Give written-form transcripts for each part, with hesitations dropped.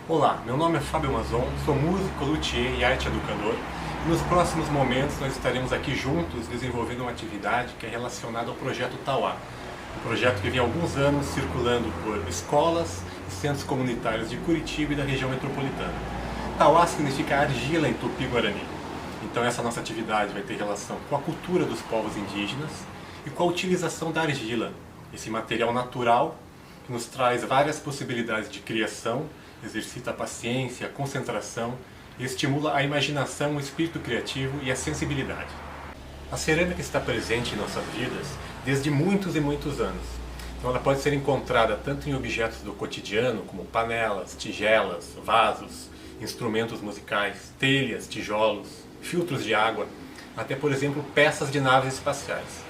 Olá, meu nome é Fábio Mazon, sou músico, luthier e arte educador. E nos próximos momentos nós estaremos aqui juntos desenvolvendo uma atividade que é relacionada ao projeto Tauá. Um projeto que vem há alguns anos circulando por escolas e centros comunitários de Curitiba e da região metropolitana. Tauá significa argila em Tupi-Guarani. Então essa nossa atividade vai ter relação com a cultura dos povos indígenas e com a utilização da argila, esse material natural que nos traz várias possibilidades de criação, exercita a paciência, a concentração e estimula a imaginação, o espírito criativo e a sensibilidade. A cerâmica está presente em nossas vidas desde muitos e muitos anos. Então ela pode ser encontrada tanto em objetos do cotidiano, como panelas, tigelas, vasos, instrumentos musicais, telhas, tijolos, filtros de água, até, por exemplo, peças de naves espaciais.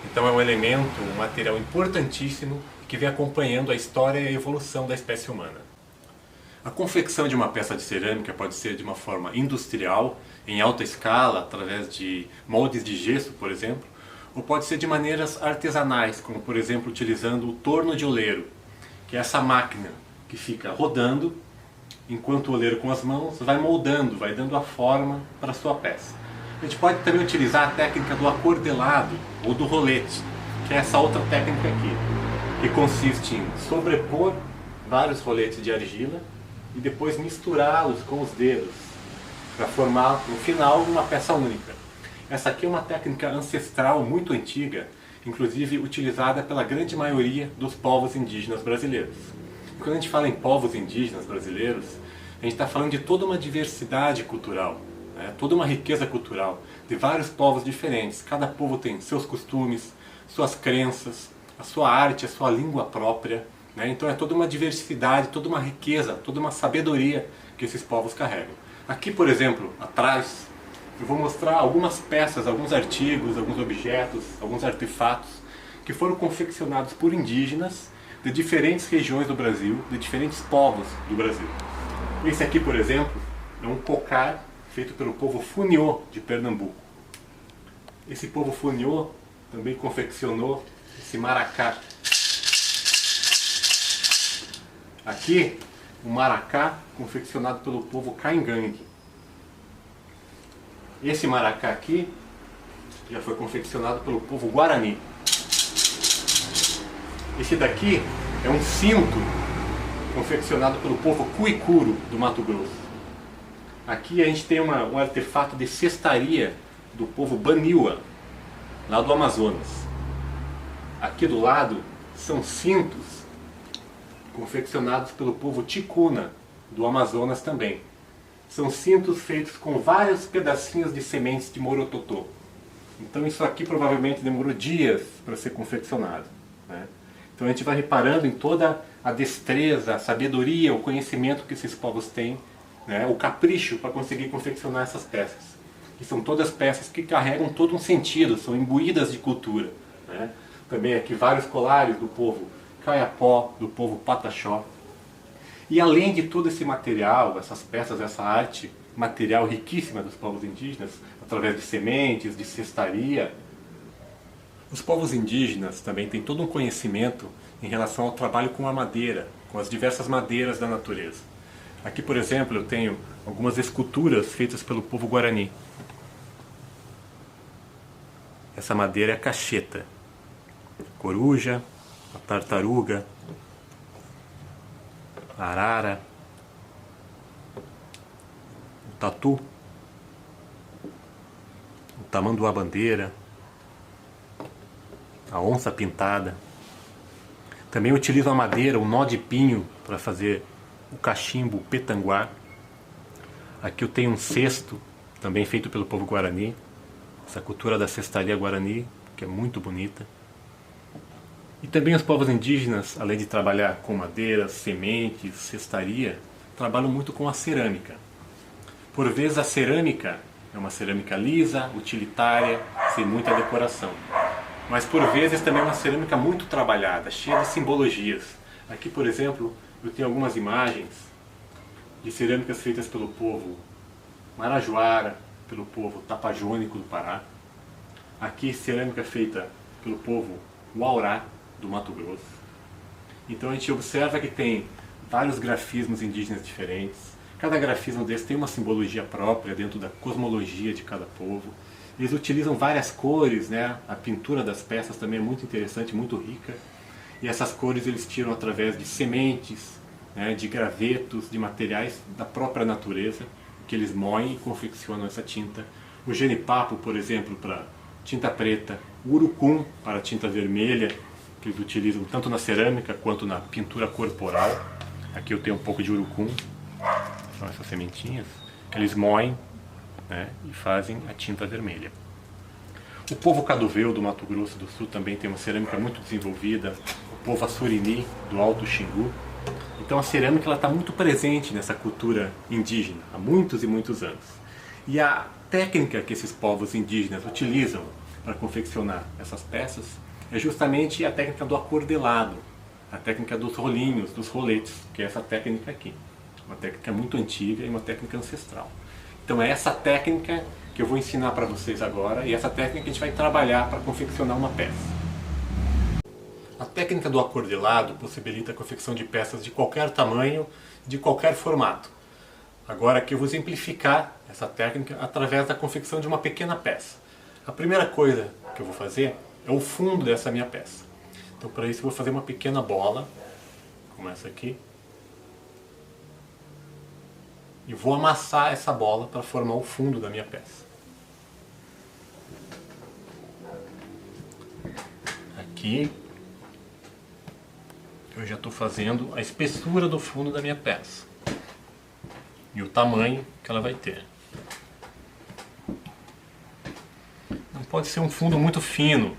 Então é um elemento, um material importantíssimo que vem acompanhando a história e a evolução da espécie humana. A confecção de uma peça de cerâmica pode ser de uma forma industrial, em alta escala, através de moldes de gesso, por exemplo, ou pode ser de maneiras artesanais, como por exemplo utilizando o torno de oleiro, que é essa máquina que fica rodando, enquanto o oleiro com as mãos vai moldando, vai dando a forma para a sua peça. A gente pode também utilizar a técnica do acordelado ou do rolete, que é essa outra técnica aqui, que consiste em sobrepor vários roletes de argila e depois misturá-los com os dedos para formar no final uma peça única. Essa aqui é uma técnica ancestral muito antiga, inclusive utilizada pela grande maioria dos povos indígenas brasileiros. E quando a gente fala em povos indígenas brasileiros, a gente está falando de toda uma diversidade cultural, né? Toda uma riqueza cultural de vários povos diferentes. Cada povo tem seus costumes, suas crenças, a sua arte, a sua língua própria, né? Então é toda uma diversidade, toda uma riqueza, toda uma sabedoria que esses povos carregam. Aqui, por exemplo, atrás, eu vou mostrar algumas peças, alguns artigos, alguns objetos, alguns artefatos que foram confeccionados por indígenas de diferentes regiões do Brasil, de diferentes povos do Brasil. Esse aqui, por exemplo, é um cocar feito pelo povo Funiô de Pernambuco. Esse povo Funiô também confeccionou esse maracá. Aqui, um maracá confeccionado pelo povo Caingangue. Esse maracá aqui já foi confeccionado pelo povo Guarani. Esse daqui é um cinto confeccionado pelo povo Cuicuro do Mato Grosso. Aqui a gente tem um artefato de cestaria do povo Baniwa, lá do Amazonas. Aqui do lado são cintos confeccionados pelo povo Ticuna, do Amazonas também. São cintos feitos com vários pedacinhos de sementes de morototô. Então isso aqui provavelmente demorou dias para ser confeccionado, né? Então a gente vai reparando em toda a destreza, a sabedoria, o conhecimento que esses povos têm, né? O capricho para conseguir confeccionar essas peças. Que são todas peças que carregam todo um sentido, são imbuídas de cultura, né? Também aqui vários colares do povo Caiapó, do povo Pataxó. E além de todo esse material, essas peças, essa arte material riquíssima dos povos indígenas, através de sementes, de cestaria, os povos indígenas também têm todo um conhecimento em relação ao trabalho com a madeira, com as diversas madeiras da natureza. Aqui, por exemplo, eu tenho algumas esculturas feitas pelo povo Guarani. Essa madeira é a cacheta, a coruja, a tartaruga, a arara, o tatu, o tamanduá-bandeira, a onça pintada. Também utilizo a madeira, o nó de pinho, para fazer o cachimbo, o petanguá. Aqui eu tenho um cesto, também feito pelo povo Guarani, essa cultura da cestaria Guarani, que é muito bonita. E também os povos indígenas, além de trabalhar com madeira, sementes, cestaria, trabalham muito com a cerâmica. Por vezes a cerâmica é uma cerâmica lisa, utilitária, sem muita decoração. Mas por vezes também é uma cerâmica muito trabalhada, cheia de simbologias. Aqui, por exemplo, eu tenho algumas imagens de cerâmicas feitas pelo povo Marajoara, pelo povo Tapajônico do Pará. Aqui cerâmica feita pelo povo Uaurá do Mato Grosso. Então a gente observa que tem vários grafismos indígenas diferentes. Cada grafismo desse tem uma simbologia própria dentro da cosmologia de cada povo. Eles utilizam várias cores, né? A pintura das peças também é muito interessante, muito rica. E essas cores eles tiram através de sementes, né? De gravetos, de materiais da própria natureza, que eles moem e confeccionam essa tinta. O jenipapo, por exemplo, para tinta preta. O urucum para tinta vermelha, que eles utilizam tanto na cerâmica quanto na pintura corporal. Aqui eu tenho um pouco de urucum. São essas sementinhas que eles moem, né, e fazem a tinta vermelha. O povo Caduveu do Mato Grosso do Sul também tem uma cerâmica muito desenvolvida. O povo Assurini do Alto Xingu. Então a cerâmica está muito presente nessa cultura indígena há muitos e muitos anos. E a técnica que esses povos indígenas utilizam para confeccionar essas peças é justamente a técnica do acordelado, a técnica dos rolinhos, dos roletes, que é essa técnica aqui. Uma técnica muito antiga e uma técnica ancestral. Então é essa técnica que eu vou ensinar para vocês agora, e essa técnica que a gente vai trabalhar para confeccionar uma peça. A técnica do acordelado possibilita a confecção de peças de qualquer tamanho, de qualquer formato. Agora aqui eu vou exemplificar essa técnica através da confecção de uma pequena peça. A primeira coisa que eu vou fazer é o fundo dessa minha peça. Então para isso eu vou fazer uma pequena bola, como essa aqui. E vou amassar essa bola para formar o fundo da minha peça. Aqui eu já estou fazendo a espessura do fundo da minha peça e o tamanho que ela vai ter. Não pode ser um fundo muito fino,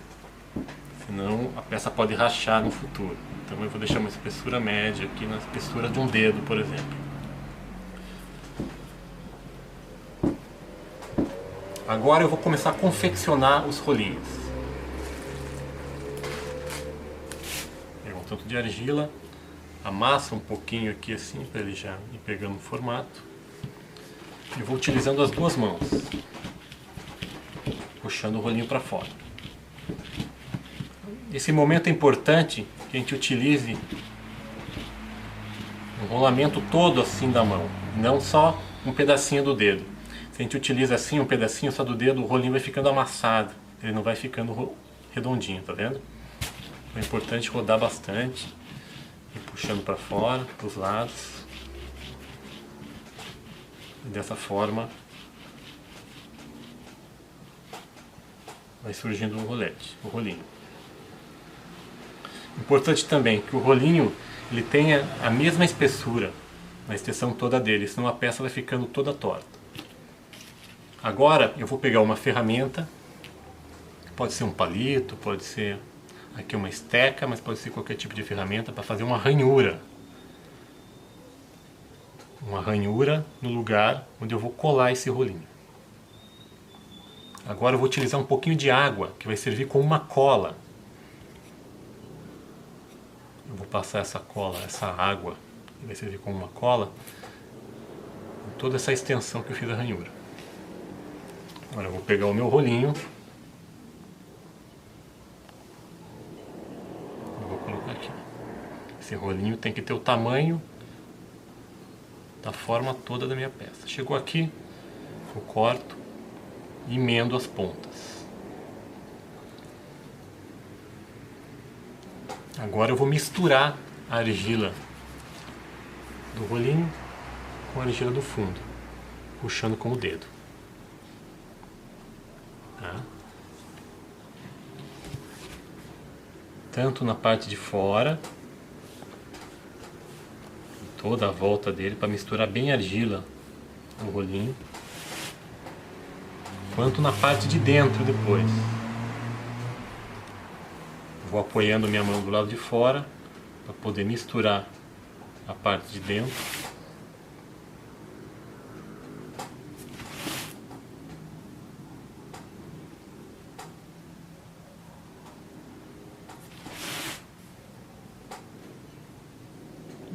senão a peça pode rachar no futuro. Então eu vou deixar uma espessura média aqui, na espessura de um dedo, por exemplo. Agora eu vou começar a confeccionar os rolinhos. Pega um tanto de argila, amassa um pouquinho aqui assim, para ele já ir pegando o formato. E vou utilizando as duas mãos, puxando o rolinho para fora. Esse momento é importante que a gente utilize um rolamento todo assim da mão, não só um pedacinho do dedo. Se a gente utiliza assim um pedacinho só do dedo, o rolinho vai ficando amassado, ele não vai ficando redondinho, tá vendo? Então é importante rodar bastante, e puxando para fora, para os lados. E dessa forma vai surgindo o rolinho. Importante também que o rolinho ele tenha a mesma espessura na extensão toda dele, senão a peça vai ficando toda torta. Agora eu vou pegar uma ferramenta, pode ser um palito, pode ser aqui uma esteca, mas pode ser qualquer tipo de ferramenta para fazer uma ranhura. Uma ranhura no lugar onde eu vou colar esse rolinho. Agora eu vou utilizar um pouquinho de água, que vai servir como uma cola. Eu vou passar essa cola, essa água, que vai servir como uma cola, em toda essa extensão que eu fiz a ranhura. Agora eu vou pegar o meu rolinho, eu vou colocar aqui. Esse rolinho tem que ter o tamanho da forma toda da minha peça. Chegou aqui, eu corto e emendo as pontas. Agora eu vou misturar a argila do rolinho com a argila do fundo, puxando com o dedo. Tá? Tanto na parte de fora, toda a volta dele, para misturar bem a argila no rolinho, quanto na parte de dentro depois. Vou apoiando minha mão do lado de fora para poder misturar a parte de dentro.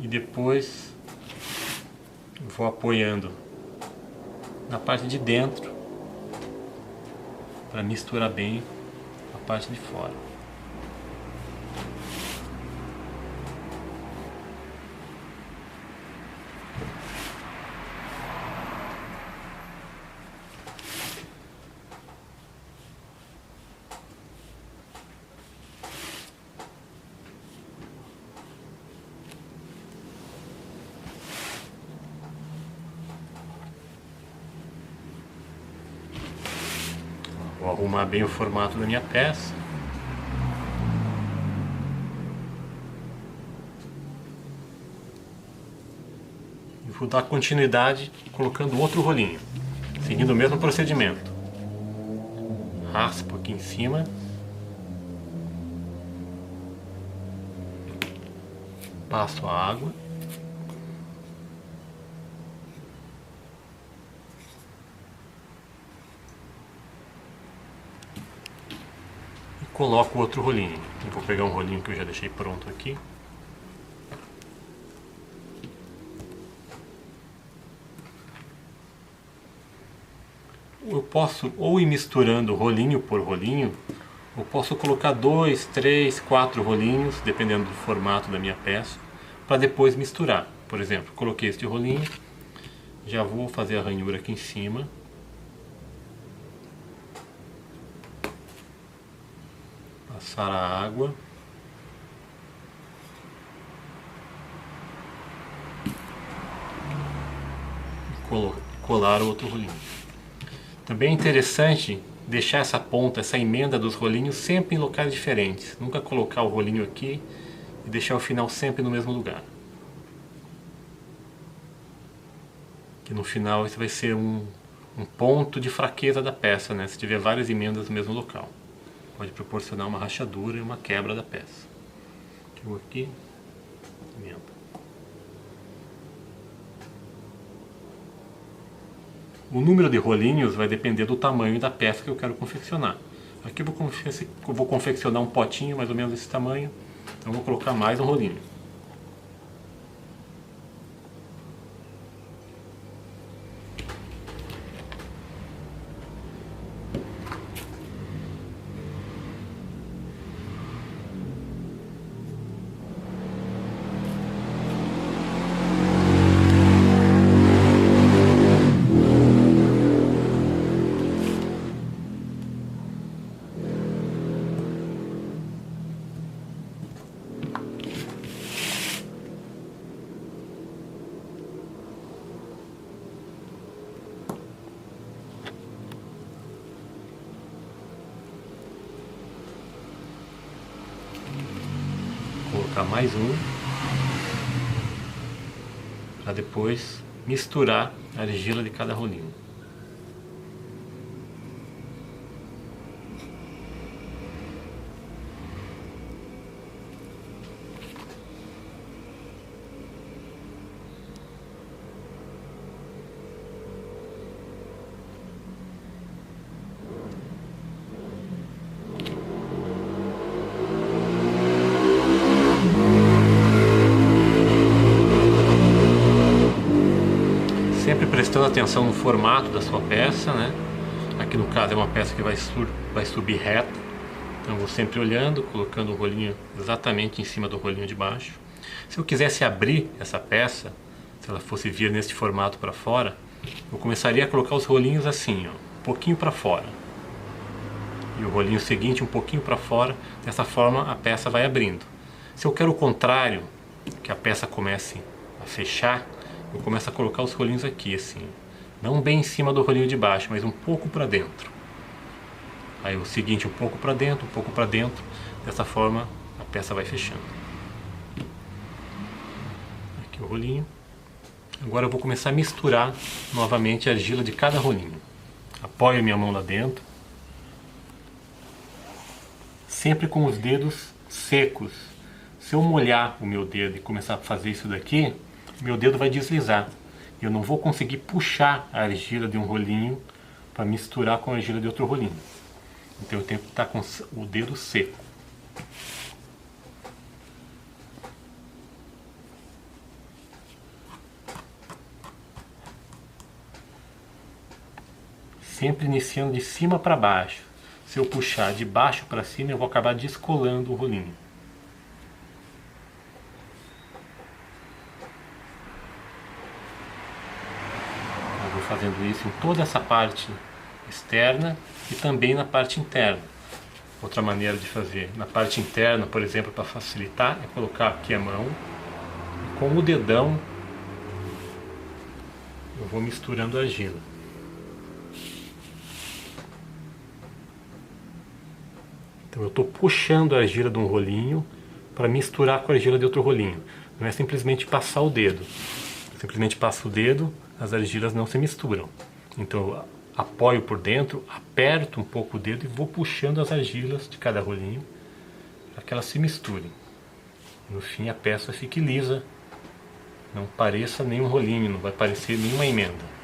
E depois vou apoiando na parte de dentro para misturar bem a parte de fora. Vou arrumar bem o formato da minha peça. E vou dar continuidade colocando outro rolinho, seguindo o mesmo procedimento. Raspo aqui em cima. Passo a água. E coloco o outro rolinho. Eu vou pegar um rolinho que eu já deixei pronto aqui. Eu posso ou ir misturando rolinho por rolinho, ou posso colocar 2, 3, 4 rolinhos, dependendo do formato da minha peça, para depois misturar. Por exemplo, coloquei este rolinho, já vou fazer a ranhura aqui em cima. Passar a água. E colar o outro rolinho. Também é interessante deixar essa ponta, essa emenda dos rolinhos sempre em locais diferentes. Nunca colocar o rolinho aqui e deixar o final sempre no mesmo lugar. Que no final isso vai ser um ponto de fraqueza da peça, né? Se tiver várias emendas no mesmo local. Pode proporcionar uma rachadura e uma quebra da peça. Chegou aqui, emenda. O número de rolinhos vai depender do tamanho da peça que eu quero confeccionar. Aqui eu vou confeccionar um potinho mais ou menos desse tamanho, então eu vou colocar mais um rolinho. Colocar mais um, para depois misturar a argila de cada rolinho. Sempre prestando atenção no formato da sua peça, né? Aqui no caso é uma peça que vai subir reta, então eu vou sempre olhando, colocando o rolinho exatamente em cima do rolinho de baixo. Se eu quisesse abrir essa peça, se ela fosse vir neste formato para fora, eu começaria a colocar os rolinhos assim, ó, um pouquinho para fora. E o rolinho seguinte um pouquinho para fora, dessa forma a peça vai abrindo. Se eu quero o contrário, que a peça comece a fechar, eu começo a colocar os rolinhos aqui, assim. Não bem em cima do rolinho de baixo, mas um pouco para dentro. Aí o seguinte, um pouco para dentro, um pouco para dentro. Dessa forma, a peça vai fechando. Aqui o rolinho. Agora eu vou começar a misturar novamente a argila de cada rolinho. Apoio a minha mão lá dentro. Sempre com os dedos secos. Se eu molhar o meu dedo e começar a fazer isso daqui, meu dedo vai deslizar. Eu não vou conseguir puxar a argila de um rolinho para misturar com a argila de outro rolinho. Então eu tenho que estar com o dedo seco. Sempre iniciando de cima para baixo. Se eu puxar de baixo para cima, eu vou acabar descolando o rolinho. Fazendo isso em toda essa parte externa e também na parte interna. Outra maneira de fazer na parte interna, por exemplo, para facilitar, é colocar aqui a mão e com o dedão eu vou misturando a argila. Então eu estou puxando a argila de um rolinho para misturar com a argila de outro rolinho. Não é simplesmente passar o dedo. Simplesmente passo o dedo, as argilas não se misturam. Então eu apoio por dentro, aperto um pouco o dedo e vou puxando as argilas de cada rolinho para que elas se misturem. No fim a peça fique lisa, não pareça nenhum rolinho, não vai parecer nenhuma emenda.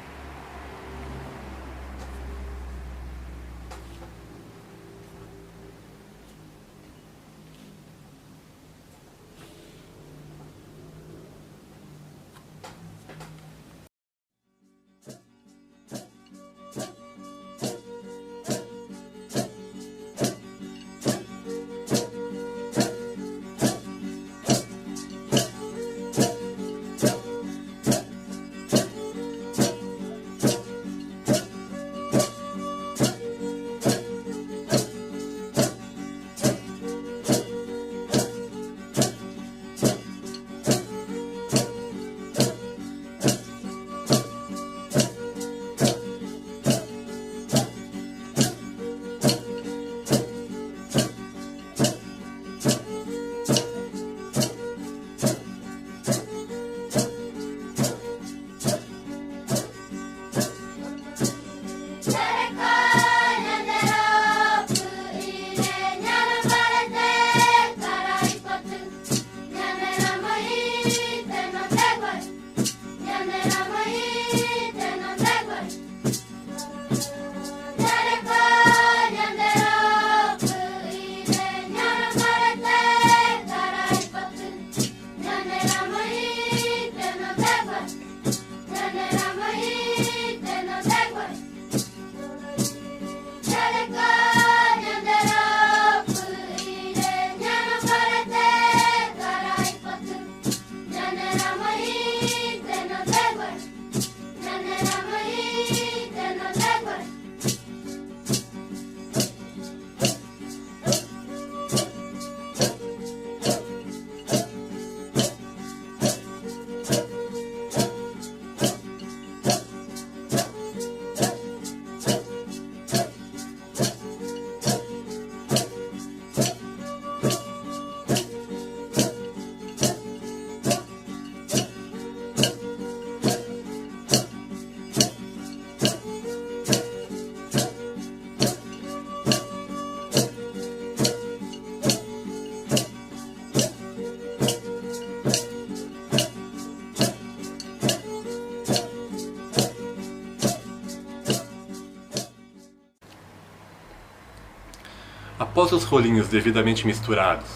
Após os rolinhos devidamente misturados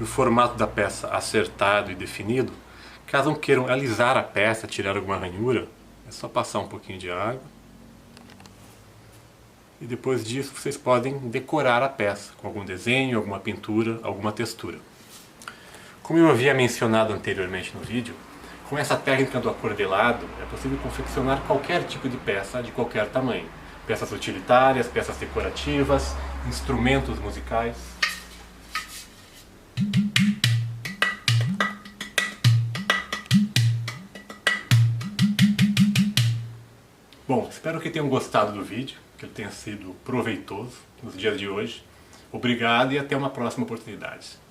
e o formato da peça acertado e definido, caso queiram alisar a peça, tirar alguma ranhura, é só passar um pouquinho de água. E depois disso vocês podem decorar a peça com algum desenho, alguma pintura, alguma textura. Como eu havia mencionado anteriormente no vídeo, com essa técnica do acordelado é possível confeccionar qualquer tipo de peça de qualquer tamanho. Peças utilitárias, peças decorativas, instrumentos musicais. Bom, espero que tenham gostado do vídeo, que ele tenha sido proveitoso nos dias de hoje. Obrigado e até uma próxima oportunidade.